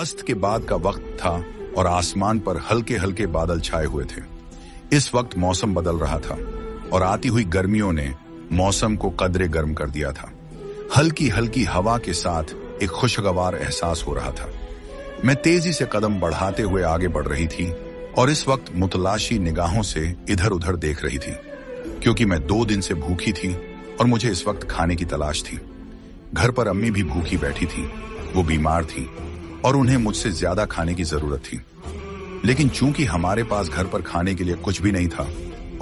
अस्त के बाद का वक्त था और आसमान पर हल्के हल्के बादल छाए हुए थे। इस वक्त मौसम बदल रहा था और आती हुई गर्मियों ने मौसम को कदरे गर्म कर दिया था। हल्की हल्की हवा के साथ एक खुशगवार एहसास हो रहा था। मैं तेजी से कदम बढ़ाते हुए आगे बढ़ रही थी और इस वक्त मुतलाशी निगाहों से इधर उधर देख रही थी, क्योंकि मैं 2 दिन से भूखी थी और मुझे इस वक्त खाने की तलाश थी। घर पर अम्मी भी भूखी बैठी थी, वो बीमार थी और उन्हें मुझसे ज्यादा खाने की जरूरत थी। लेकिन चूंकि हमारे पास घर पर खाने के लिए कुछ भी नहीं था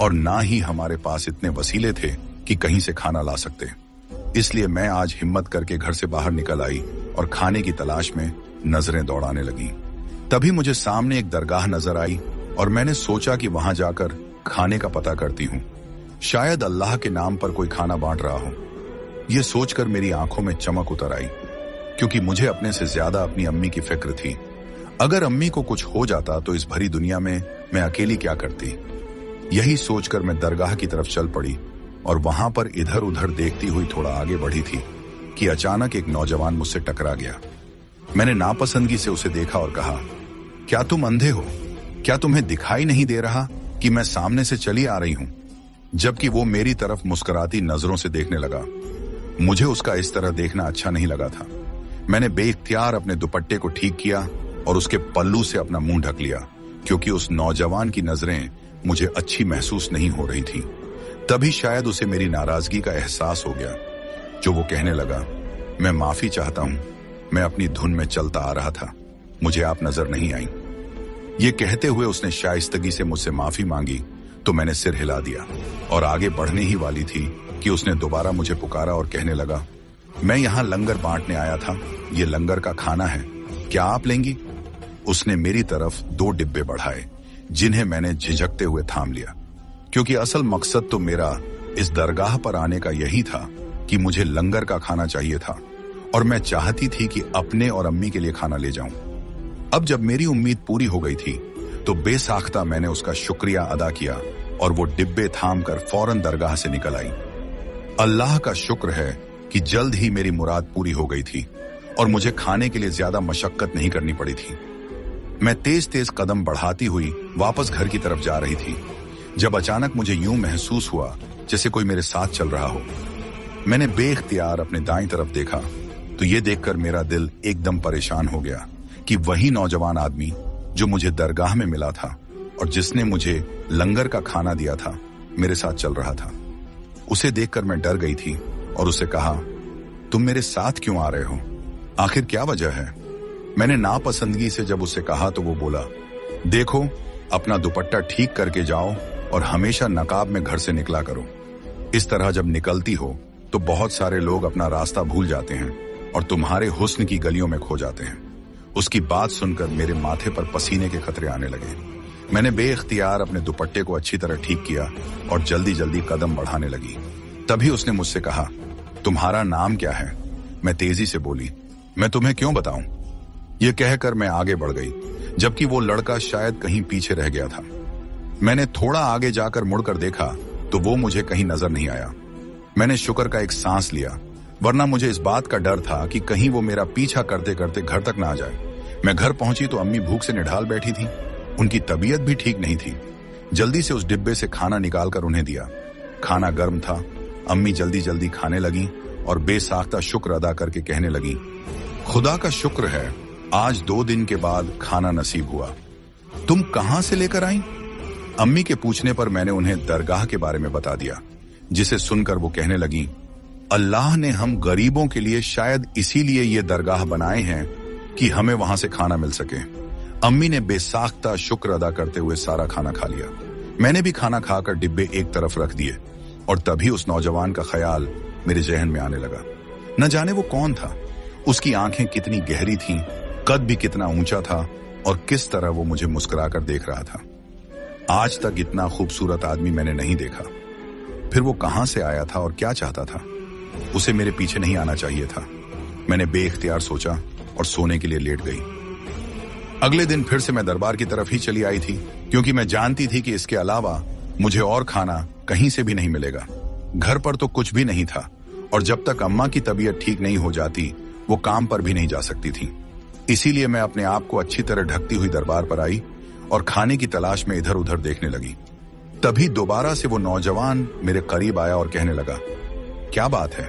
और ना ही हमारे पास इतने वसीले थे कि कहीं से खाना ला सकते, इसलिए मैं आज हिम्मत करके घर से बाहर निकल आई और खाने की तलाश में नजरें दौड़ाने लगी। तभी मुझे सामने एक दरगाह नजर आई और मैंने सोचा कि वहां जाकर खाने का पता करती हूँ, शायद अल्लाह के नाम पर कोई खाना बांट रहा हो। ये सोचकर मेरी आंखों में चमक उतर आई, क्योंकि मुझे अपने से ज्यादा अपनी अम्मी की फिक्र थी। अगर अम्मी को कुछ हो जाता तो इस भरी दुनिया में मैं अकेली क्या करती। यही सोचकर मैं दरगाह की तरफ चल पड़ी और वहां पर इधर उधर देखती हुई थोड़ा आगे बढ़ी थी कि अचानक एक नौजवान मुझसे टकरा गया। मैंने नापसंदगी से उसे देखा और कहा, क्या तुम अंधे हो? क्या तुम्हें दिखाई नहीं दे रहा कि मैं सामने से चली आ रही हूं? जबकि वो मेरी तरफ मुस्कुराती नजरों से देखने लगा। मुझे उसका इस तरह देखना अच्छा नहीं लगा था। मैंने बेइख्तियार अपने दुपट्टे को ठीक किया और उसके पल्लू से अपना मुंह ढक लिया, क्योंकि उस नौजवान की नजरें मुझे अच्छी महसूस नहीं हो रही थी। तभी शायद उसे मेरी नाराजगी का एहसास हो गया, जो वो कहने लगा, मैं माफी चाहता हूं, मैं अपनी धुन में चलता आ रहा था, मुझे आप नजर नहीं आई। ये कहते हुए उसने शाइस्तगी से मुझसे माफी मांगी तो मैंने सिर हिला दिया और आगे बढ़ने ही वाली थी कि उसने दोबारा मुझे पुकारा और कहने लगा, मैं यहाँ लंगर बांटने आया था, ये लंगर का खाना है, क्या आप लेंगी? उसने मेरी तरफ 2 डिब्बे बढ़ाए, जिन्हें मैंने झिझकते हुए थाम लिया, क्योंकि असल मकसद तो मेरा इस दरगाह पर आने का यही था कि मुझे लंगर का खाना चाहिए था और मैं चाहती थी कि अपने और अम्मी के लिए खाना ले जाऊं। अब जब मेरी उम्मीद पूरी हो गई थी तो बेसाख्ता मैंने उसका शुक्रिया अदा किया और वो डिब्बे थाम कर फौरन दरगाह से निकल आई। अल्लाह का शुक्र है कि जल्द ही मेरी मुराद पूरी हो गई थी और मुझे खाने के लिए ज्यादा मशक्कत नहीं करनी पड़ी थी। मैं तेज तेज कदम बढ़ाती हुई वापस घर की तरफ जा रही थी, जब अचानक मुझे यूं महसूस हुआ जैसे कोई मेरे साथ चल रहा हो। मैंने बेइख्तियार अपने दाईं तरफ देखा तो ये देखकर मेरा दिल एकदम परेशान हो गया कि वही नौजवान आदमी जो मुझे दरगाह में मिला था और जिसने मुझे लंगर का खाना दिया था, मेरे साथ चल रहा था। उसे देखकर मैं डर गई थी और उसे कहा, तुम मेरे साथ क्यों आ रहे हो? आखिर क्या वजह है? मैंने नापसंदगी से जब उससे कहा तो वो बोला, देखो, अपना दुपट्टा ठीक करके जाओ और हमेशा नकाब में घर से निकला करो। इस तरह जब निकलती हो तो बहुत सारे लोग अपना रास्ता भूल जाते हैं और तुम्हारे हुस्न की गलियों में खो जाते हैं। उसकी बात सुनकर मेरे माथे पर पसीने के खतरे आने लगे। मैंने बेइख्तियार अपने दुपट्टे को अच्छी तरह ठीक किया और जल्दी जल्दी कदम बढ़ाने लगी। तभी उसने मुझसे कहा, तुम्हारा नाम क्या है? मैं तेजी से बोली, मैं तुम्हें क्यों बताऊं? ये कहकर मैं आगे बढ़ गई, जबकि वो लड़का शायद कहीं पीछे रह गया था। मैंने थोड़ा आगे जाकर मुड़कर देखा तो वो मुझे कहीं नजर नहीं आया। मैंने शुक्र का एक सांस लिया, वरना मुझे इस बात का डर था कि कहीं वो मेरा पीछा करते करते घर तक ना आ जाए। मैं घर पहुंची तो अम्मी भूख से निढाल बैठी थी। उनकी तबीयत भी ठीक नहीं थी। जल्दी से उस डिब्बे से खाना निकालकर उन्हें दिया। खाना गर्म था। अम्मी जल्दी जल्दी खाने लगी और बेसाख्ता शुक्र अदा करके कहने लगी, खुदा का शुक्र है, आज 2 दिन के बाद खाना नसीब हुआ। तुम कहां से लेकर आई? अम्मी के पूछने पर मैंने उन्हें दरगाह के बारे में बता दिया, जिसे सुनकर वो कहने लगी, अल्लाह ने हम गरीबों के लिए शायद इसीलिए ये दरगाह बनाए हैं कि हमें वहां से खाना मिल सके। अम्मी ने बेसाख्ता शुक्र अदा करते हुए सारा खाना खा लिया। मैंने भी खाना खाकर डिब्बे एक तरफ रख दिए और तभी उस नौजवान का ख्याल मेरे जहन में आने लगा। न जाने वो कौन था, उसकी आंखें कितनी गहरी थीं, कद भी कितना ऊंचा था और किस तरह वो मुझे मुस्कुराकर देख रहा था। आज तक इतना खूबसूरत आदमी मैंने नहीं देखा। फिर वो कहां से आया था और क्या चाहता था? उसे मेरे पीछे नहीं आना चाहिए था। मैंने बेइख्तियार सोचा और सोने के लिए लेट गई। अगले दिन फिर से मैं दरबार की तरफ ही चली आई थी, क्योंकि मैं जानती थी कि इसके अलावा मुझे और खाना कहीं से भी नहीं मिलेगा। घर पर तो कुछ भी नहीं था और जब तक अम्मा की तबीयत ठीक नहीं हो जाती वो काम पर भी नहीं जा सकती थी। इसीलिए मैं अपने आप को अच्छी तरह ढकती हुई दरबार पर आई और खाने की तलाश में इधर उधर देखने लगी। तभी दोबारा से वो नौजवान मेरे करीब आया और कहने लगा, क्या बात है,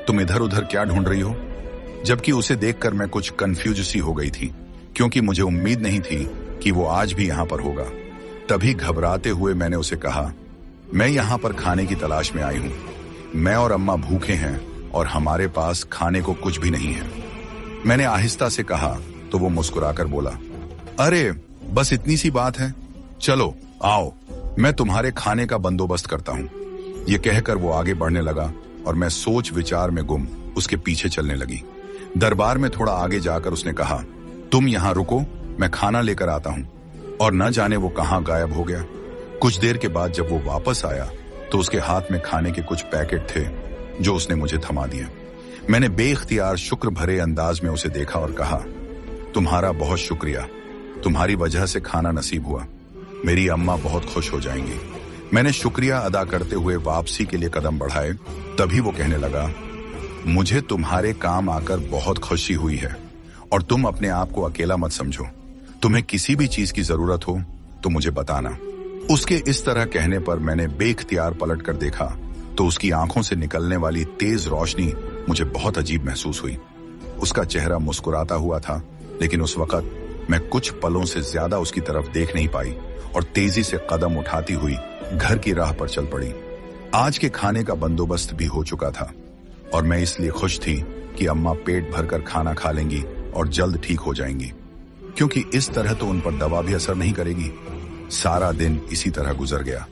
तुम इधर उधर क्या ढूंढ रही हो? जबकि उसे देखकर मैं कुछ कंफ्यूज सी हो गई थी, क्योंकि मुझे उम्मीद नहीं थी कि वो आज भी यहां पर होगा। तभी घबराते हुए मैंने उसे कहा, मैं यहां पर खाने की तलाश में आई हूं। मैं और अम्मा भूखे हैं और हमारे पास खाने को कुछ भी नहीं है। मैंने आहिस्ता से कहा तो वो मुस्कुराकर बोला, अरे बस इतनी सी बात है, चलो आओ, मैं तुम्हारे खाने का बंदोबस्त करता हूं। ये कहकर वो आगे बढ़ने लगा और मैं सोच विचार में गुम उसके पीछे चलने लगी। दरबार में थोड़ा आगे जाकर उसने कहा, तुम यहां रुको, मैं खाना लेकर आता हूं। और न जाने वो कहां गायब हो गया। कुछ देर के बाद जब वो वापस आया तो उसके हाथ में खाने के कुछ पैकेट थे जो उसने मुझे थमा दिए। मैंने बेइख्तियार शुक्र भरे अंदाज में उसे देखा और कहा, तुम्हारा बहुत शुक्रिया, तुम्हारी वजह से खाना नसीब हुआ, मेरी अम्मा बहुत खुश हो जाएंगी। मैंने शुक्रिया अदा करते हुए वापसी के लिए कदम बढ़ाए। तभी वो कहने लगा, मुझे तुम्हारे काम आकर बहुत खुशी हुई है और तुम अपने आप को अकेला मत समझो। तुम्हें किसी भी चीज की जरूरत हो तो मुझे बताना। उसके इस तरह कहने पर मैंने बेइख्तियार पलट कर देखा तो उसकी आंखों से निकलने वाली तेज रोशनी मुझे बहुत अजीब महसूस हुई। उसका चेहरा मुस्कुराता हुआ था, लेकिन उस वक्त मैं कुछ पलों से ज्यादा उसकी तरफ देख नहीं पाई और तेजी से कदम उठाती हुई घर की राह पर चल पड़ी। आज के खाने का बंदोबस्त भी हो चुका था और मैं इसलिए खुश थी कि अम्मा पेट भरकर खाना खा लेंगी और जल्द ठीक हो जाएंगी, क्योंकि इस तरह तो उन पर दवा भी असर नहीं करेगी। सारा दिन इसी तरह गुजर गया।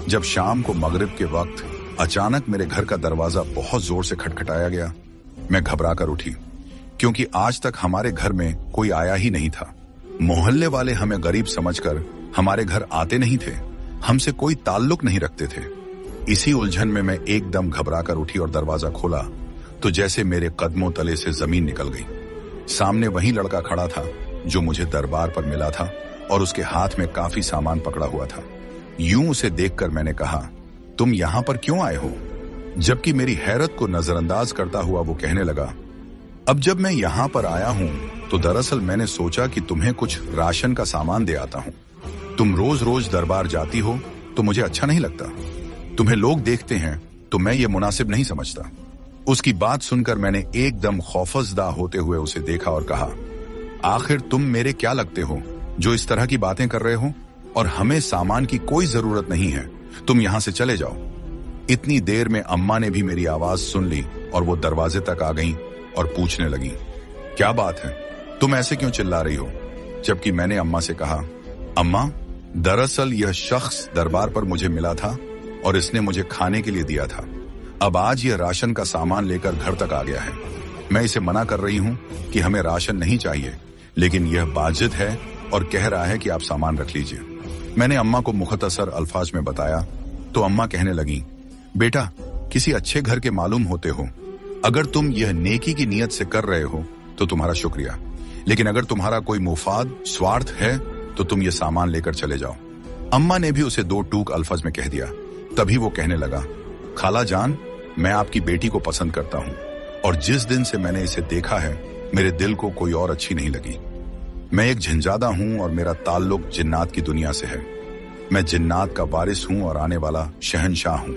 जब शाम को मगरिब के वक्त अचानक मेरे घर का दरवाजा बहुत जोर से खटखटाया गया। मैं घबरा कर उठी, क्योंकि आज तक हमारे घर में कोई आया ही नहीं था। मोहल्ले वाले हमें गरीब समझकर हमारे घर आते नहीं थे, हमसे कोई ताल्लुक नहीं रखते थे। इसी उलझन में मैं एकदम घबरा कर उठी और दरवाजा खोला तो जैसे मेरे कदमों तले से जमीन निकल गई। सामने वही लड़का खड़ा था जो मुझे दरबार पर मिला था और उसके हाथ में काफी सामान पकड़ा हुआ था। यूं उसे देखकर मैंने कहा, तुम यहां पर क्यों आए हो? जबकि मेरी हैरत को नजरअंदाज करता हुआ वो कहने लगा, अब जब मैं यहां पर आया हूं तो दरअसल मैंने सोचा कि तुम्हें कुछ राशन का सामान दे आता हूं। तुम रोज रोज दरबार जाती हो तो मुझे अच्छा नहीं लगता। तुम्हें लोग देखते हैं तो मैं ये मुनासिब नहीं समझता। उसकी बात सुनकर मैंने एकदम खौफजदा होते हुए उसे देखा और कहा, आखिर तुम मेरे क्या लगते हो जो इस तरह की बातें कर रहे हो? और हमें सामान की कोई जरूरत नहीं है, तुम यहां से चले जाओ। इतनी देर में अम्मा ने भी मेरी आवाज सुन ली और वो दरवाजे तक आ गईं और पूछने लगी, क्या बात है, तुम ऐसे क्यों चिल्ला रही हो? जबकि मैंने अम्मा से कहा, अम्मा, दरअसल यह शख्स दरबार पर मुझे मिला था और इसने मुझे खाने के लिए दिया था। अब आज यह राशन का सामान लेकर घर तक आ गया है। मैं इसे मना कर रही हूं कि हमें राशन नहीं चाहिए, लेकिन यह बाजिद है और कह रहा है कि आप सामान रख लीजिए। मैंने अम्मा को मुख्तसर अल्फाज में बताया तो अम्मा कहने लगी, बेटा, किसी अच्छे घर के मालूम होते हो। अगर तुम यह नेकी की नीयत से कर रहे हो तो तुम्हारा शुक्रिया, लेकिन अगर तुम्हारा कोई मुफाद स्वार्थ है तो तुम ये सामान लेकर चले जाओ। अम्मा ने भी उसे दो टूक अल्फाज में कह दिया। तभी वो कहने लगा, खाला जान, मैं आपकी बेटी को पसंद करता हूँ और जिस दिन से मैंने इसे देखा है मेरे दिल को कोई और अच्छी नहीं लगी। मैं एक झंझादा हूँ और मेरा ताल्लुक जिन्नात की दुनिया से है। मैं जिन्नात का वारिस हूँ और आने वाला शहनशाह हूँ।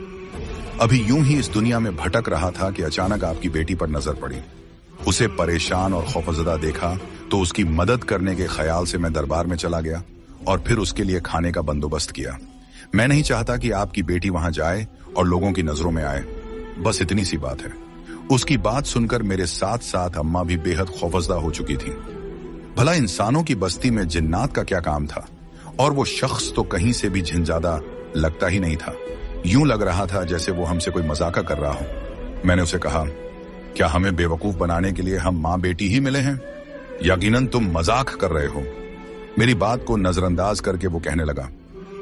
अभी यूं ही इस दुनिया में भटक रहा था कि अचानक आपकी बेटी पर नजर पड़ी। उसे परेशान और खौफजदा देखा तो उसकी मदद करने के ख्याल से मैं दरबार में चला गया और फिर उसके लिए खाने का बंदोबस्त किया। मैं नहीं चाहता कि आपकी बेटी वहां जाए और लोगों की नजरों में आए, बस इतनी सी बात है। उसकी बात सुनकर मेरे साथ साथ अम्मा भी बेहद खौफजदा हो चुकी थी। भला इंसानों की बस्ती में जिन्नात का क्या काम था? और वो शख्स तो कहीं से भी झंझादा लगता ही नहीं था। यूं लग रहा था जैसे वो हमसे कोई मजाका कर रहा हो। मैंने उसे कहा, क्या हमें बेवकूफ बनाने के लिए हम माँ बेटी ही मिले हैं? यकीनन तुम मजाक कर रहे हो। मेरी बात को नजरअंदाज करके वो कहने लगा,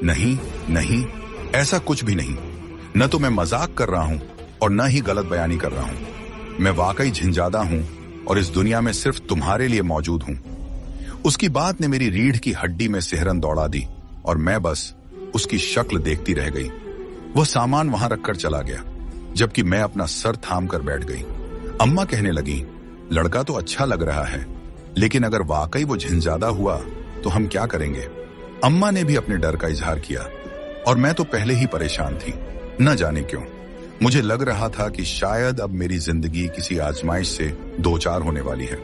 नहीं नहीं, ऐसा कुछ भी नहीं। न तो मैं मजाक कर रहा हूं और न ही गलत बयानी कर रहा हूं। मैं वाकई झंझादा हूं और इस दुनिया में सिर्फ तुम्हारे लिए मौजूद हूं। उसकी बात ने मेरी रीढ़ की हड्डी में सिहरन दौड़ा दी और मैं बस उसकी शक्ल देखती रह गई। वह सामान वहां रखकर चला गया, जबकि मैं अपना सर थाम कर बैठ गई। अम्मा कहने लगी, लड़का तो अच्छा लग रहा है, लेकिन अगर वाकई वो झिंझादा हुआ तो हम क्या करेंगे? अम्मा ने भी अपने डर का इजहार किया और मैं तो पहले ही परेशान थी, न जाने क्यों। मुझे लग रहा था कि शायद अब मेरी जिंदगी किसी आजमाइश से दो चार होने वाली है।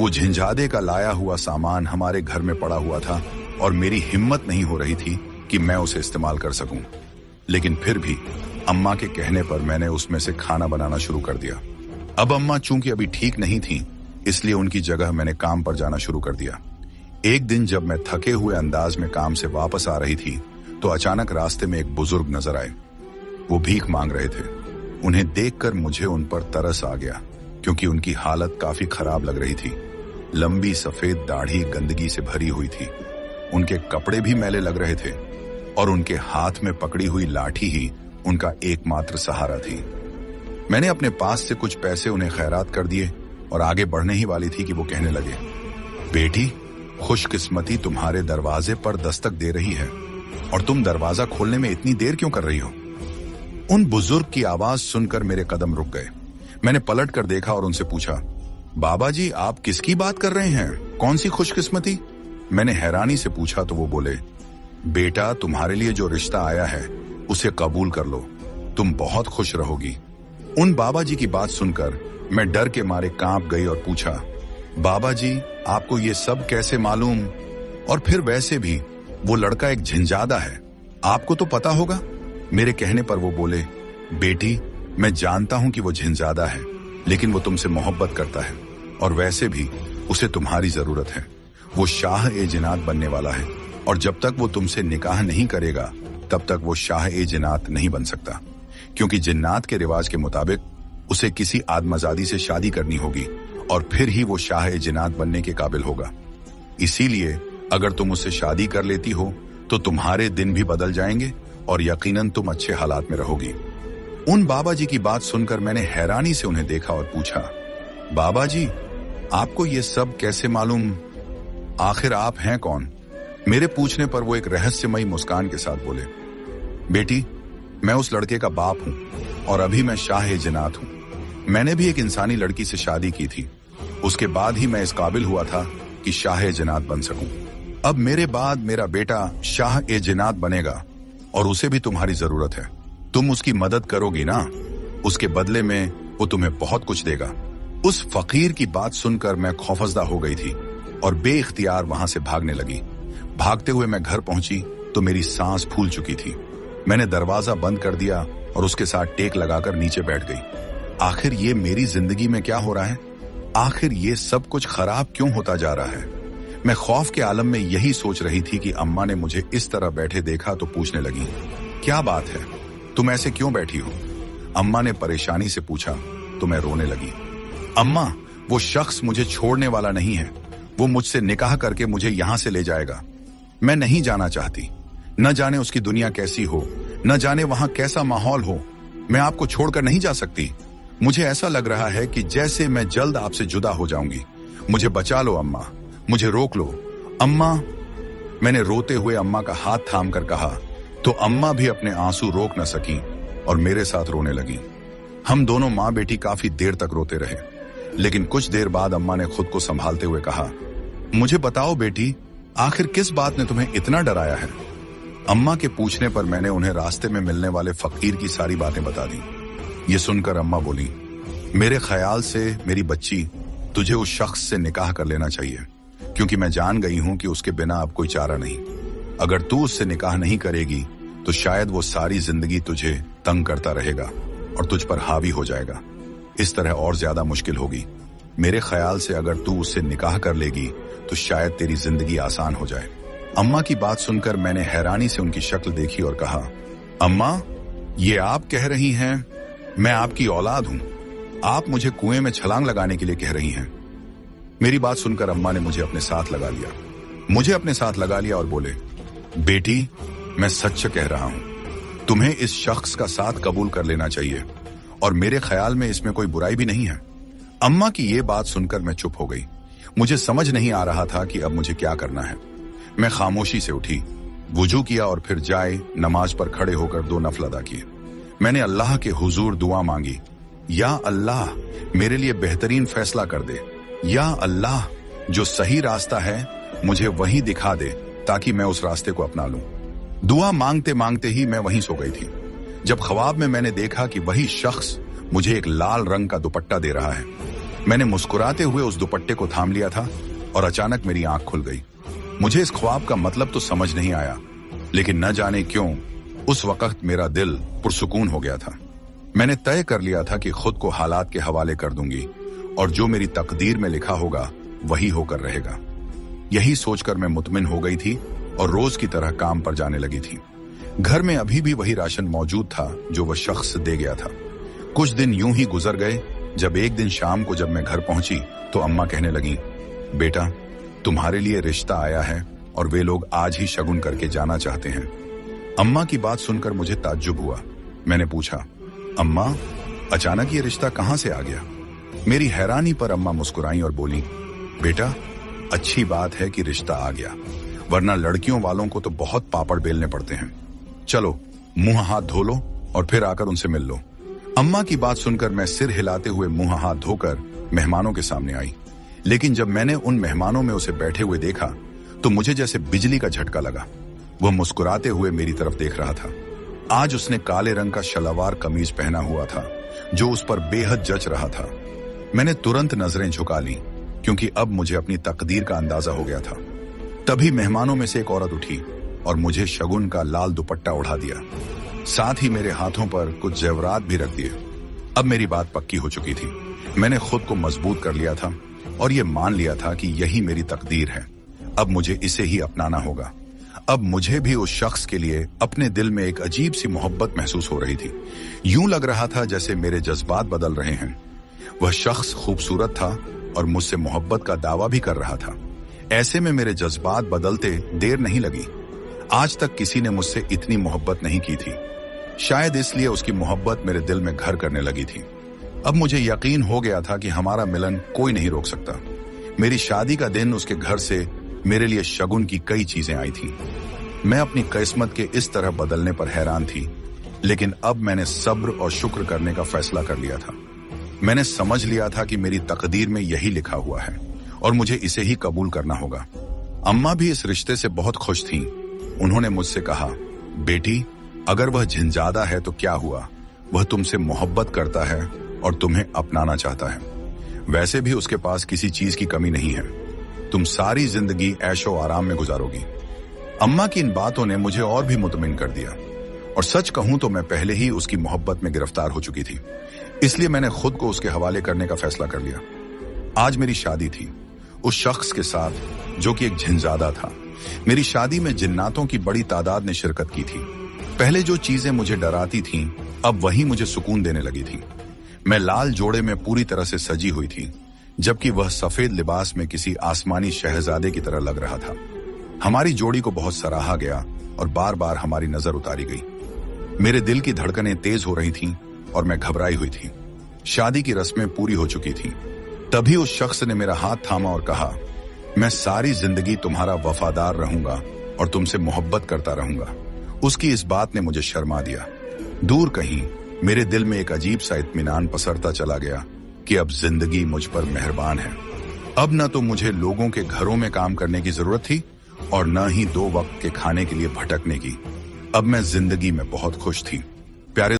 वो झिंझादे का लाया हुआ सामान हमारे घर में पड़ा हुआ था और मेरी हिम्मत नहीं हो रही थी कि मैं उसे इस्तेमाल कर सकूं। लेकिन फिर भी अम्मा के कहने पर मैंने उसमें से खाना बनाना शुरू कर दिया। अब अम्मा चूंकि अभी ठीक नहीं थी, इसलिए उनकी जगह मैंने काम पर जाना शुरू कर दिया। एक दिन जब मैं थके हुए अंदाज में काम से वापस आ रही थी तो अचानक रास्ते में एक बुजुर्ग नजर आए। वो भीख मांग रहे थे। उन्हें देखकर मुझे उन पर तरस आ गया, क्योंकि उनकी हालत काफी खराब लग रही थी। लंबी सफेद दाढ़ी गंदगी से भरी हुई थी, उनके कपड़े भी मैले लग रहे थे और उनके हाथ में पकड़ी हुई लाठी ही उनका एकमात्र सहारा थी। मैंने अपने पास से कुछ पैसे उन्हें खैरात कर दिए और आगे बढ़ने ही वाली थी कि वो कहने लगे, बेटी, खुशकिस्मती तुम्हारे दरवाजे पर दस्तक दे रही है और तुम दरवाजा खोलने में इतनी देर क्यों कर रही हो? उन बुजुर्ग की आवाज सुनकर मेरे कदम रुक गए। मैंने पलट कर देखा और उनसे पूछा, बाबा जी, आप किसकी बात कर रहे हैं? कौन सी खुशकिस्मती? मैंने हैरानी से पूछा तो वो बोले, बेटा, तुम्हारे लिए जो रिश्ता आया है उसे कबूल कर लो, तुम बहुत खुश रहोगी। उन बाबा जी की बात सुनकर मैं डर के मारे कांप गई और पूछा, बाबा जी, आपको ये सब कैसे मालूम? और फिर वैसे भी वो लड़का एक झिंझादा है, आपको तो पता होगा। मेरे कहने पर वो बोले, बेटी, मैं जानता हूं कि वो झिंझादा है, लेकिन वो तुमसे मोहब्बत करता है और वैसे भी उसे तुम्हारी जरूरत है। वो शाह ए जिन्नात बनने वाला है और जब तक वो तुमसे निकाह नहीं करेगा तब तक वो शाह ए जिन्नात नहीं बन सकता, क्योंकि जिन्नात के रिवाज के मुताबिक उसे किसी आदमजादी से शादी करनी होगी और फिर ही वो शाह ए जिन्नात बनने के काबिल होगा। इसीलिए अगर तुम उससे शादी कर लेती हो तो तुम्हारे दिन भी बदल जाएंगे और यकीनन तुम अच्छे हालात में रहोगी। उन बाबा जी की बात सुनकर मैंने हैरानी से उन्हें देखा और पूछा, बाबा जी, आपको ये सब कैसे मालूम? आखिर आप हैं कौन? मेरे पूछने पर वो एक रहस्यमयी मुस्कान के साथ बोले, बेटी, मैं उस लड़के का बाप हूं और अभी मैं शाह ए जिन्नात हूं। मैंने भी एक इंसानी लड़की से शादी की थी, उसके बाद ही मैं इस काबिल हुआ था कि शाह ए जिन्नात बन सकूं। अब मेरे बाद मेरा बेटा शाह ए जिन्नात बनेगा और उसे भी तुम्हारी जरूरत है। तुम उसकी मदद करोगी ना? उसके बदले में वो तुम्हें बहुत कुछ देगा। उस फकीर की बात सुनकर मैं खौफजदा हो गई थी और बेइख्तियार वहां से भागने लगी। भागते हुए मैं घर पहुंची तो मेरी सांस फूल चुकी थी। मैंने दरवाजा बंद कर दिया और उसके साथ टेक लगाकर नीचे बैठ गई। आखिर ये मेरी जिंदगी में क्या हो रहा है? आखिर ये सब कुछ खराब क्यों होता जा रहा है? मैं खौफ के आलम में यही सोच रही थी कि अम्मा ने मुझे इस तरह बैठे देखा तो पूछने लगी, क्या बात है, तुम ऐसे क्यों बैठी हो? अम्मा ने परेशानी से पूछा तो मैं रोने लगी। अम्मा, वो शख्स मुझे छोड़ने वाला नहीं है, वो मुझसे निकाह करके मुझे यहां से ले जाएगा। मैं नहीं जाना चाहती। न जाने उसकी दुनिया कैसी हो, न जाने वहां कैसा माहौल हो। मैं आपको छोड़कर नहीं जा सकती। मुझे ऐसा लग रहा है कि जैसे मैं जल्द आपसे जुदा हो जाऊंगी। मुझे बचा लो अम्मा, मुझे रोक लो अम्मा। मैंने रोते हुए अम्मा का हाथ थाम कर कहा तो अम्मा भी अपने आंसू रोक न सकी और मेरे साथ रोने लगी। हम दोनों माँ बेटी काफी देर तक रोते रहे, लेकिन कुछ देर बाद अम्मा ने खुद को संभालते हुए कहा, मुझे बताओ बेटी, आखिर किस बात ने तुम्हें इतना डराया है? अम्मा के पूछने पर मैंने उन्हें रास्ते में मिलने वाले फकीर की सारी बातें बता दी। ये सुनकर अम्मा बोली, मेरे ख्याल से मेरी बच्ची, तुझे उस शख्स से निकाह कर लेना चाहिए, क्योंकि मैं जान गई हूं कि उसके बिना अब कोई चारा नहीं। अगर तू उससे निकाह नहीं करेगी तो शायद वो सारी जिंदगी तुझे तंग करता रहेगा और तुझ पर हावी हो जाएगा। इस तरह और ज्यादा मुश्किल होगी। मेरे ख्याल से अगर तू उससे निकाह कर लेगी तो शायद तेरी जिंदगी आसान हो जाए। अम्मा की बात सुनकर मैंने हैरानी से उनकी शक्ल देखी और कहा, अम्मा, ये आप कह रही हैं मैं आपकी औलाद हूं? आप मुझे कुएं में छलांग लगाने के लिए कह रही हैं? मेरी बात सुनकर अम्मा ने मुझे अपने साथ लगा लिया और बोले, बेटी, मैं सच कह रहा हूं, तुम्हें इस शख्स का साथ कबूल कर लेना चाहिए और मेरे ख्याल में इसमें कोई बुराई भी नहीं है। अम्मा की ये बात सुनकर मैं चुप हो गई। मुझे समझ नहीं आ रहा था कि अब मुझे क्या करना है। मैं खामोशी से उठी, वुजू किया और फिर जाए नमाज पर खड़े होकर 2 नफल अदा किए। मैंने अल्लाह के हुजूर दुआ मांगी, या अल्लाह, मेरे लिए बेहतरीन फैसला कर दे। या अल्लाह, जो सही रास्ता है मुझे वही दिखा दे ताकि मैं उस रास्ते को अपना लूं। दुआ मांगते मांगते ही मैं वहीं सो गई थी जब ख्वाब में मैंने देखा कि वही शख्स मुझे एक लाल रंग का दुपट्टा दे रहा है। मैंने मुस्कुराते हुए उस दुपट्टे को थाम लिया था और अचानक मेरी आंख खुल गई। मुझे इस ख्वाब का मतलब तो समझ नहीं आया, लेकिन न जाने क्यों उस वक्त मेरा दिल पुरसुकून हो गया था। मैंने तय कर लिया था कि खुद को हालात के हवाले कर दूंगी और जो मेरी तकदीर में लिखा होगा वही होकर रहेगा। यही सोचकर मैं मुतमिन हो गई थी और रोज की तरह काम पर जाने लगी थी। घर में अभी भी वही राशन मौजूद था जो वह शख्स दे गया था। कुछ दिन यूं ही गुजर गए जब एक दिन शाम को जब मैं घर पहुंची तो अम्मा कहने लगी, बेटा तुम्हारे लिए रिश्ता आया है और वे लोग आज ही शगुन करके जाना चाहते हैं। अम्मा की बात सुनकर मुझे ताज्जुब हुआ। मैंने पूछा, अम्मा अचानक ये रिश्ता कहां से आ गया? मेरी हैरानी पर अम्मा मुस्कुराई और बोली, बेटा अच्छी बात है कि रिश्ता आ गया, वरना लड़कियों वालों को तो बहुत पापड़ बेलने पड़ते हैं। चलो मुंह हाथ धो लो और फिर आकर उनसे मिल लो। अम्मा की बात सुनकर मैं सिर हिलाते हुए मुंह हाथ धोकर मेहमानों के सामने आई, लेकिन जब मैंने उन मेहमानों में उसे बैठे हुए देखा तो मुझे जैसे बिजली का झटका लगा। वह मुस्कुराते हुए मेरी तरफ देख रहा था। आज उसने काले रंग का शलवार कमीज पहना हुआ था जो उस पर बेहद जच रहा था। मैंने तुरंत नजरें झुका ली क्योंकि अब मुझे अपनी तकदीर का अंदाजा हो गया था। तभी मेहमानों में से एक औरत उठी और मुझे शगुन का लाल दुपट्टा उड़ा दिया, साथ ही मेरे हाथों पर कुछ जेवरात भी रख दिए। अब मेरी बात पक्की हो चुकी थी। मैंने खुद को मजबूत कर लिया था और ये मान लिया था कि यही मेरी तकदीर है। अब मुझे इसे ही अपनाना होगा। अब मुझे भी उस शख्स के लिए अपने दिल में एक अजीब सी मोहब्बत महसूस हो रही थी। यूं लग रहा था जैसे मेरे जज्बात बदल रहे हैं। वह शख्स खूबसूरत था और मुझसे मोहब्बत का दावा भी कर रहा था। ऐसे में मेरे जज्बात बदलते देर नहीं लगी। आज तक किसी ने मुझसे इतनी मोहब्बत नहीं की थी, शायद इसलिए उसकी मोहब्बत मेरे दिल में घर करने लगी थी। अब मुझे यकीन हो गया था कि हमारा मिलन कोई नहीं रोक सकता। मेरी शादी का दिन उसके घर से मेरे लिए शगुन की कई चीजें आई थी। मैं अपनी किस्मत के इस तरह बदलने पर हैरान थी, लेकिन अब मैंने सब्र और शुक्र करने का फैसला कर लिया था। मैंने समझ लिया था कि मेरी तकदीर में यही लिखा हुआ है और मुझे इसे ही कबूल करना होगा। अम्मा भी इस रिश्ते से बहुत खुश थीं। उन्होंने मुझसे कहा, बेटी अगर वह झिंझादा है तो क्या हुआ, वह तुमसे मोहब्बत करता है और तुम्हें अपनाना चाहता है। वैसे भी उसके पास किसी चीज की कमी नहीं है। तुम सारी जिंदगी ऐशो आराम में गुजारोगी। अम्मा की इन बातों ने मुझे और भी मुतमिन कर दिया और सच कहूं तो मैं पहले ही उसकी मोहब्बत में गिरफ्तार हो चुकी थी, इसलिए मैंने खुद को उसके हवाले करने का फैसला कर लिया। आज मेरी शादी थी उस शख्स के साथ जो कि एक झिंझादा था। मेरी शादी में जिन्नातों की बड़ी तादाद ने शिरकत की थी। पहले जो चीजें मुझे डराती थीं, अब वही मुझे सुकून देने लगी थी। मैं लाल जोड़े में पूरी तरह से सजी हुई थी, जबकि वह सफेद लिबास में किसी आसमानी शहजादे की तरह लग रहा था। हमारी जोड़ी को बहुत सराहा गया और बार बार हमारी नजर उतारी गई। मेरे दिल की धड़कनें तेज हो रही थीं और मैं घबराई हुई थी। शादी की रस्में पूरी हो चुकी थीं। तभी उस शख्स ने मेरा हाथ थामा और कहा, मैं सारी जिंदगी तुम्हारा वफादार रहूंगा और तुमसे मोहब्बत करता रहूंगा। उसकी इस बात ने मुझे शर्मा दिया। दूर कहीं मेरे दिल में एक अजीब सा इत्मीनान पसरता चला गया कि अब जिंदगी मुझ पर मेहरबान है। अब न तो मुझे लोगों के घरों में काम करने की जरूरत थी और न ही 2 वक्त के खाने के लिए भटकने की। अब मैं जिंदगी में बहुत खुश थी। प्यारे